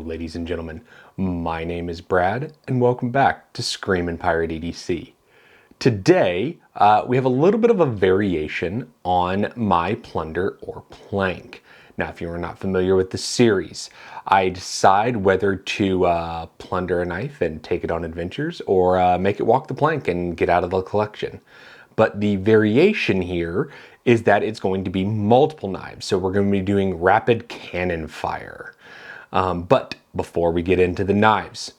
ladies and gentlemen, my name is Brad, and welcome back to Screamin' Pirate EDC. Today, we have a little bit of a variation on my plunder or plank. Now, if you are not familiar with the series, I decide whether to plunder a knife and take it on adventures, or make it walk the plank and get out of the collection. But the variation here is that it's going to be multiple knives. So we're going to be doing rapid cannon fire. But before we get into the knives,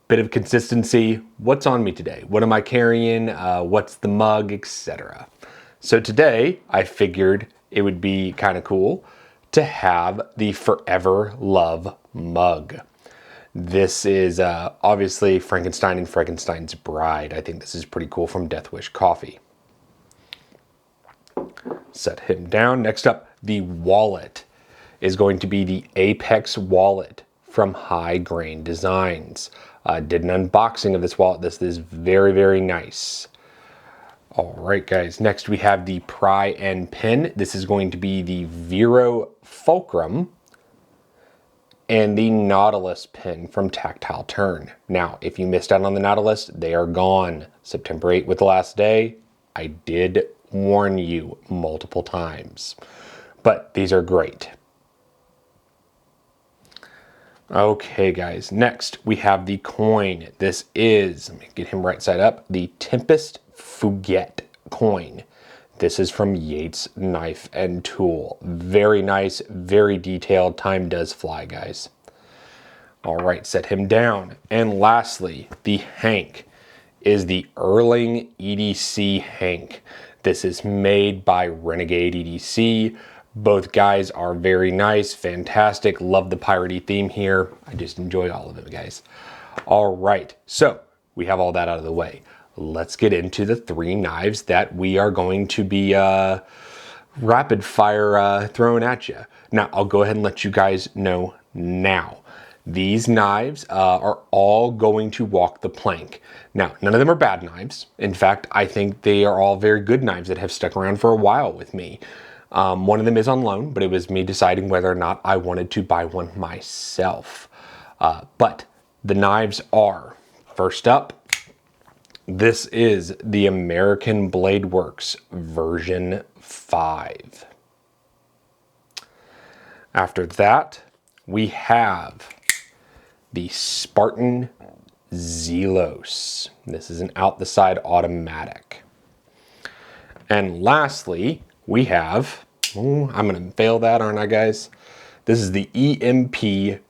bit of consistency. What's on me today? What am I carrying? What's the mug, etc. So today I figured it would be kind of cool to have the Forever Love mug. This is obviously Frankenstein and Frankenstein's Bride. I think this is pretty cool from Death Wish Coffee. Set him down. Next up, the wallet is going to be the Apex wallet from High Grain Designs. Did an unboxing of this wallet. This is very, very nice. All right, guys. Next, we have the Pry and Pin. This is going to be the Vero Fulcrum and the Nautilus pin from Tactile Turn. Now, if you missed out on the Nautilus, they are gone. September 8th was the last day. I did warn you multiple times, but these are great. Okay, guys, next we have the coin. This is, let me get him right side up, the Tempest Fugette coin. This is from Yates Knife and Tool. Very nice, very detailed. Time does fly, guys. All right, set him down. And lastly, the Hank is the Erling EDC Hank. This is made by Renegade EDC. Both guys are very nice, fantastic. Love the piratey theme here. I just enjoy all of it, guys. All right, so we have all that out of the way. Let's get into the three knives that we are going to be rapid fire throwing at you. Now, I'll go ahead and let you guys know now. These knives are all going to walk the plank. Now, none of them are bad knives. In fact, I think they are all very good knives that have stuck around for a while with me. One of them is on loan, but it was me deciding whether or not I wanted to buy one myself. But the knives are, first up, this is the American Bladeworks version 5. After that, we have the Spartan Zelos. This is an out the side automatic. And lastly, we have, I'm gonna fail that, aren't I, guys? This is the EMP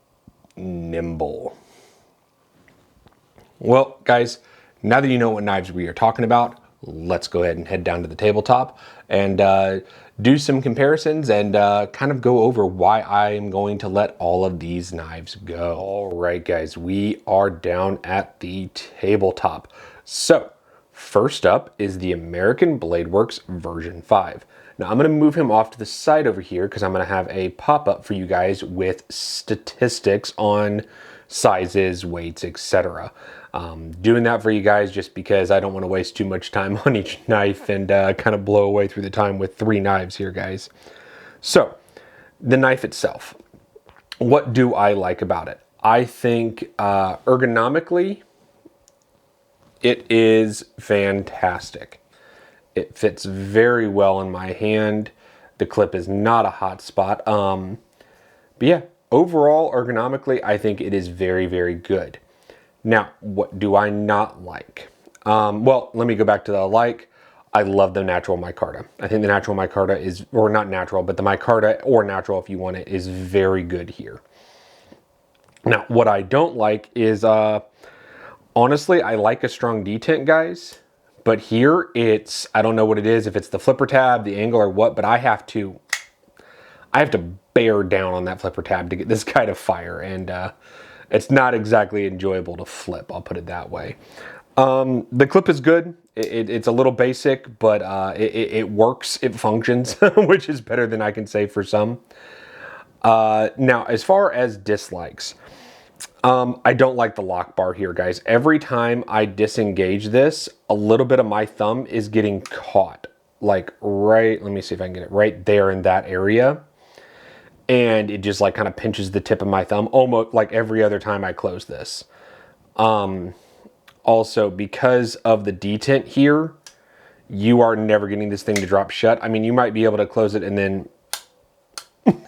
Nymble. Well, guys, now that you know what knives we are talking about, let's go ahead and head down to the tabletop and do some comparisons and kind of go over why I am going to let all of these knives go. All right, guys, we are down at the tabletop. So first up is the American Bladeworks version 5. Now I'm going to move him off to the side over here because I'm going to have a pop-up for you guys with statistics on sizes, weights, etc. Doing that for you guys just because I don't want to waste too much time on each knife and kind of blow away through the time with three knives here, guys. So the knife itself, what do I like about it? I think ergonomically, it is fantastic. It fits very well in my hand. The clip is not a hot spot. But yeah, overall, ergonomically, I think it is very, very good. Now, what do I not like? Well, let me go back to the like. I love the natural micarta. I think the natural micarta is, or not natural, but the micarta, or natural if you want it, is very good here. Now, what I don't like is, honestly, I like a strong detent, guys. But here it's, I don't know what it is, if it's the flipper tab, the angle, or what, but I have to bear down on that flipper tab to get this guy to fire, and it's not exactly enjoyable to flip, I'll put it that way. The clip is good. It's a little basic, but it works, it functions, which is better than I can say for some. Now, as far as dislikes, I don't like the lock bar here, guys. Every time I disengage this, a little bit of my thumb is getting caught. Like right, let me see if I can get it right there in that area. and it just like kind of pinches the tip of my thumb almost like every other time I close this. Also, because of the detent here, you are never getting this thing to drop shut. I mean, you might be able to close it and then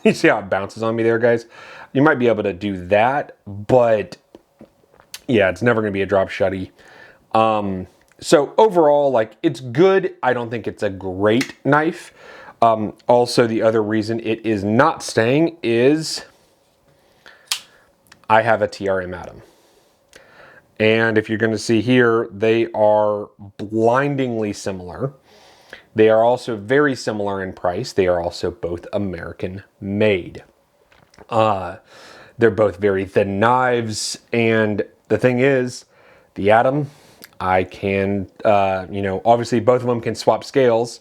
you see how it bounces on me there, guys? You might be able to do that, but yeah, it's never going to be a drop shutty. So overall, like, it's good. I don't think it's a great knife. Also, the other reason it is not staying is I have a TRM Atom. And if you're going to see here, they are blindingly similar. They are also very similar in price. They are also both American made. They're both very thin knives. And the thing is, the Atom, I can, you know, obviously both of them can swap scales.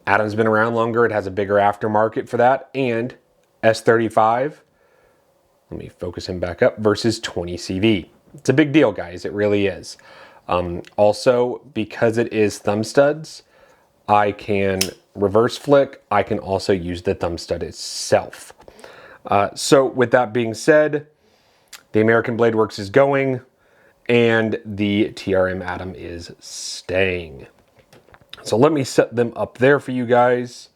Atom's been around longer. It has a bigger aftermarket for that. And S35, let me focus him back up, versus 20 CV. It's a big deal, guys. It really is. Also, because it is thumb studs, I can reverse flick. I can also use the thumb stud itself. So with that being said, the American Blade Works is going and the TRM Atom is staying. So let me set them up there for you guys.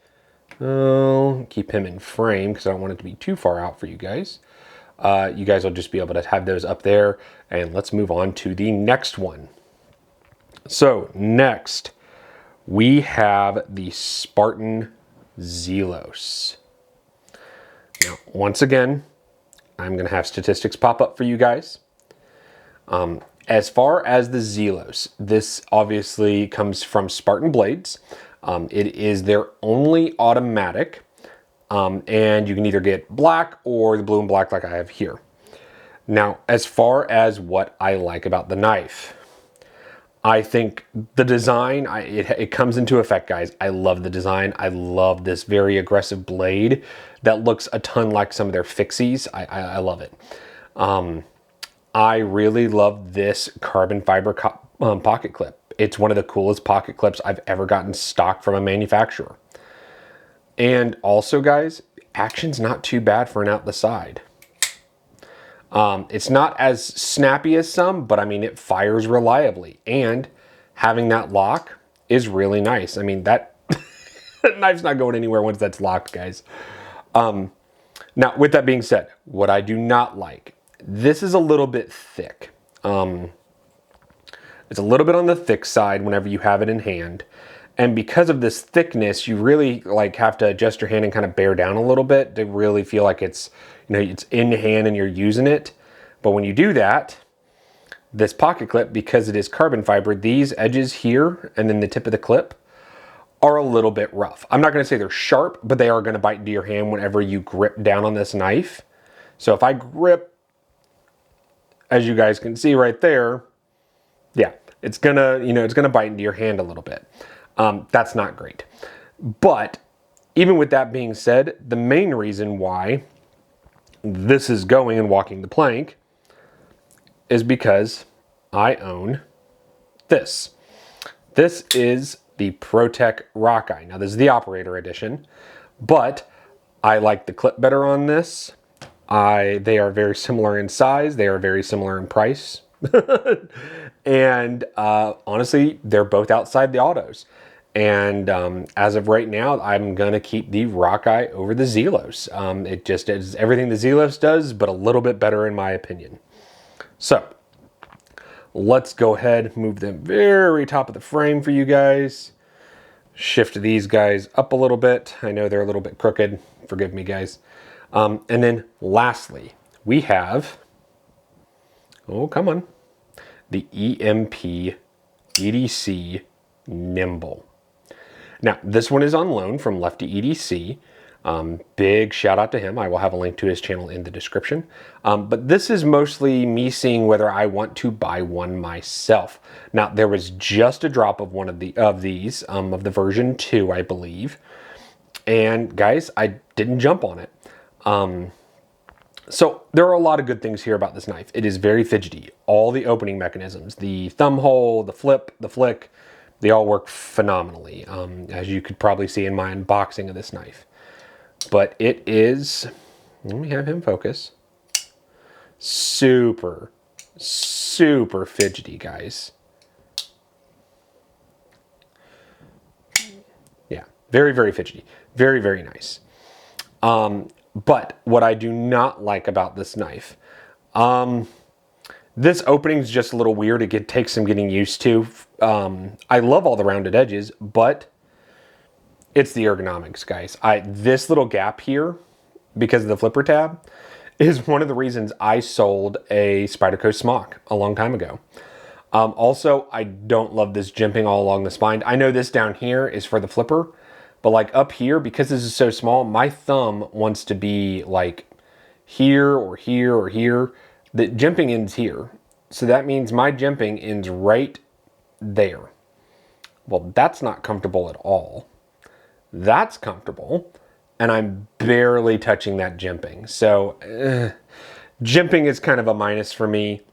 I'll keep him in frame because I don't want it to be too far out for you guys. You guys will just be able to have those up there, and let's move on to the next one. So next, we have the Spartan Zelos. Now, once again, I'm going to have statistics pop up for you guys. As far as the Zelos, this obviously comes from Spartan Blades. It is their only automatic, and you can either get black or the blue and black like I have here. Now, as far as what I like about the knife, I think the design, it comes into effect, guys. I love the design. I love this very aggressive blade that looks a ton like some of their fixies. I love it. I really love this carbon fiber pocket clip. It's one of the coolest pocket clips I've ever gotten stock from a manufacturer. And also, guys, action's not too bad for an out the side. It's not as snappy as some, but I mean, it fires reliably. And having that lock is really nice. I mean, that knife's not going anywhere once that's locked, guys. Now, with that being said, what I do not like, this is a little bit thick. It's a little bit on the thick side whenever you have it in hand. And because of this thickness, you really like have to adjust your hand and kind of bear down a little bit to really feel like it's, you know, it's in hand and you're using it. But when you do that, this pocket clip, because it is carbon fiber, these edges here and then the tip of the clip are a little bit rough. I'm not going to say they're sharp, but they are going to bite into your hand whenever you grip down on this knife. So if I grip, as you guys can see right there, yeah, it's gonna, you know, it's gonna bite into your hand a little bit. That's not great. But even with that being said, the main reason why this is going and walking the plank is because I own this. This is the ProTech Rockeye. Now this is the operator edition, but I like the clip better on this. They are very similar in size. They are very similar in price. And honestly, they're both outside the autos. And as of right now, I'm going to keep the Rockeye over the Zelos. It just is everything the Zelos does, but a little bit better in my opinion. So let's go ahead, move them very top of the frame for you guys. Shift these guys up a little bit. I know they're a little bit crooked. Forgive me, guys. And then lastly, we have, oh, come on, the EMP EDC Nymble. Now, this one is on loan from Lefty EDC. Big shout out to him. I will have a link to his channel in the description. But this is mostly me seeing whether I want to buy one myself. Now, there was just a drop of one of these, of the version 2, I believe. And guys, I didn't jump on it. So there are a lot of good things here about this knife. It is very fidgety. All the opening mechanisms, the thumb hole, the flip, the flick, they all work phenomenally, as you could probably see in my unboxing of this knife. but it is, let me have him focus, super, super fidgety, guys. Yeah, very, very fidgety. Very, very nice. But what I do not like about this knife, this opening is just a little weird. It takes some getting used to. I love all the rounded edges, but it's the ergonomics, guys. This little gap here, because of the flipper tab, is one of the reasons I sold a Spyderco Smock a long time ago. Also, I don't love this jimping all along the spine. I know this down here is for the flipper, but like up here, because this is so small, my thumb wants to be like here or here or here. The jimping ends here. So that means my jimping ends right there. Well, that's not comfortable at all. That's comfortable, and I'm barely touching that jimping. So jimping is kind of a minus for me.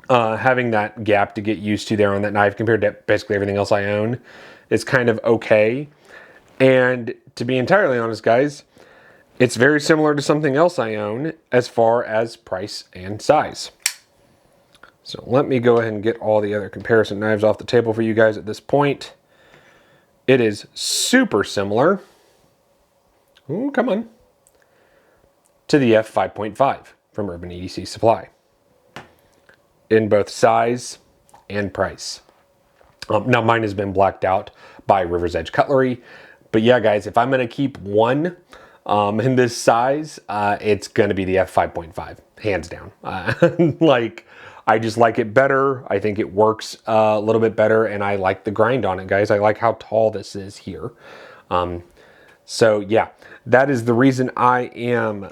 Having that gap to get used to there on that knife compared to basically everything else I own is kind of okay. And to be entirely honest, guys, it's very similar to something else I own as far as price and size. So let me go ahead and get all the other comparison knives off the table for you guys at this point. It is super similar. Ooh, come on. To the F5.5 from Urban EDC Supply, in both size and price. Now mine has been blacked out by River's Edge Cutlery, but yeah, guys, if I'm gonna keep one in this size, it's gonna be the F5.5, hands down. Like, I just like it better. I think it works a little bit better, and I like the grind on it, guys. I like how tall this is here. So yeah, that is the reason I am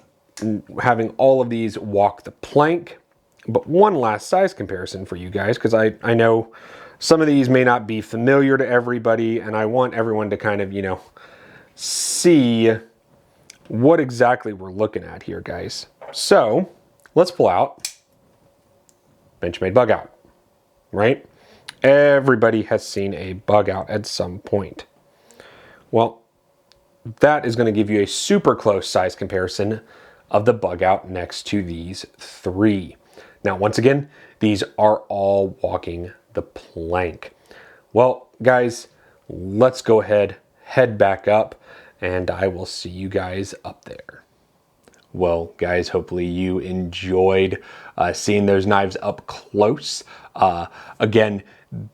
having all of these walk the plank. But one last size comparison for you guys, because I know some of these may not be familiar to everybody, and I want everyone to kind of, you know, see what exactly we're looking at here, guys. So let's pull out Benchmade Bug Out, right? Everybody has seen a bug out at some point. Well, that is going to give you a super close size comparison of the bug out next to these three. Now, once again, these are all walking the plank. Well, guys, let's go ahead, head back up, and I will see you guys up there. Well, guys, hopefully you enjoyed seeing those knives up close. Again,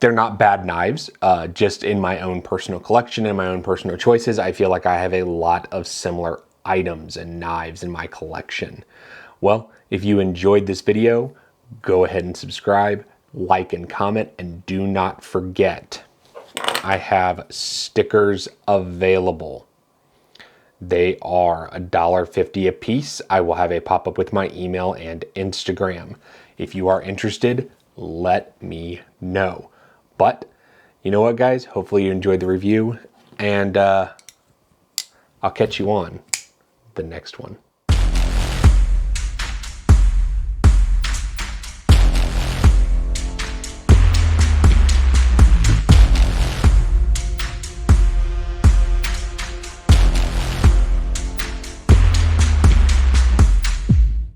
they're not bad knives, just in my own personal collection and my own personal choices. I feel like I have a lot of similar items and knives in my collection. Well, if you enjoyed this video, go ahead and subscribe, like, and comment, and do not forget, I have stickers available. They are $1.50 a piece. I will have a pop-up with my email and Instagram. If you are interested, let me know. But you know what, guys? Hopefully you enjoyed the review, and I'll catch you on the next one.